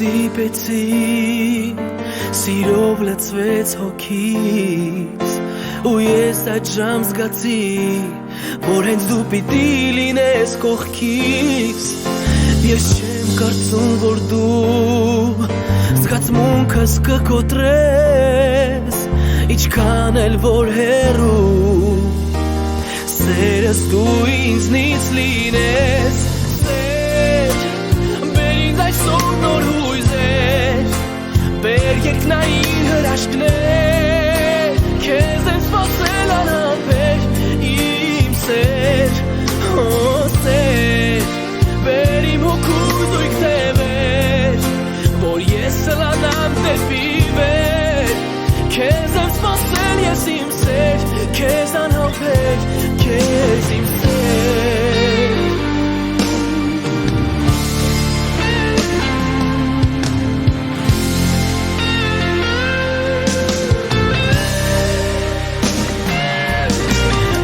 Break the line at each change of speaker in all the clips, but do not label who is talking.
հանդիպեցի Սիրով լցվեց հոգիս Ու ես այդ ժամ զգացի Որ հենց դու պիտի լինես կողքիս Ես չեմ կարծում որ դու Զգացմունքս կկոտրես Իչքան էլ որ հեռու Սերս դու ինձնից լինես Սեր, բեր ինձ այսօր նոր հույզեր Բեր երկնային հրաշքներ Քեզ եմ սպասել անհամբեր Իմ սեր, սեր Բեր իմ հոգու զույգ թևեր Որ ես սլանամ դեպի վեր Քեզ եմ սպասել ես իմ սեր Քեզ անհամբեր Քեզ իմ սեր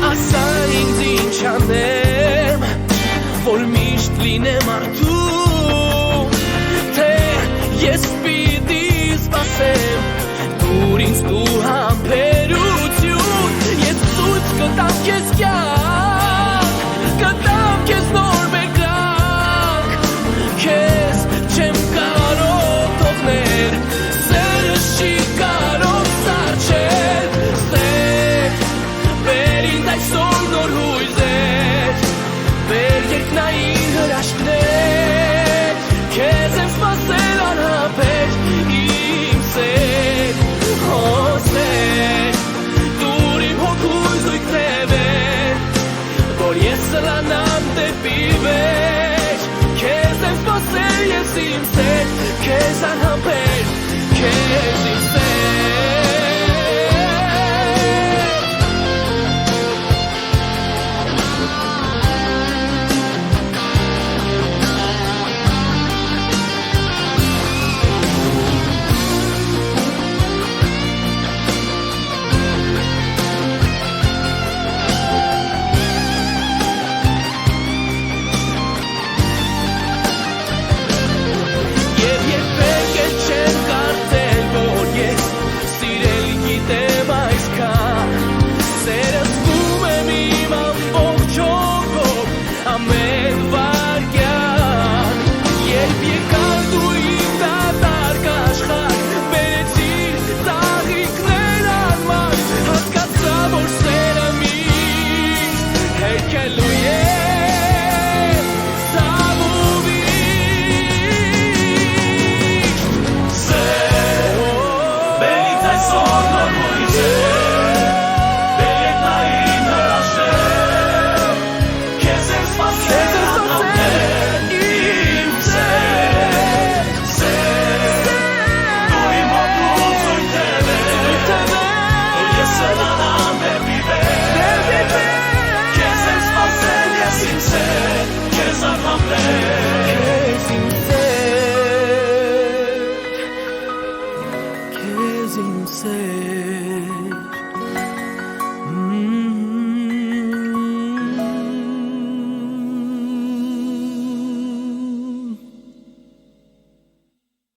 Ասա ինձ ինչ անեմ Որ միշտ լինեմ արդու Թե ես պիտի սպասեմ Դուր ինձ դու համբերություն Ես ցույց կտամ քեզ կյանք Կտամ քեզ նոր մեր կյանք Քեզ չեմ կարող թողնել Սերս չի կարող սառչել Սեր, բեր ինձ այսօր նոր հույզեր Բեր երկնային հրաշքներ Քեզ եմ սպասել անհամբեր Իմ սեր, սեր Դուր իմ հոգու զույգ թևեր Որ ես սլանամ դեպի վեր Քեզ եմ սպասել ես իմ սեր Քեզ անհամբեր Քեզ իմ սեր Քեզ իմ սեր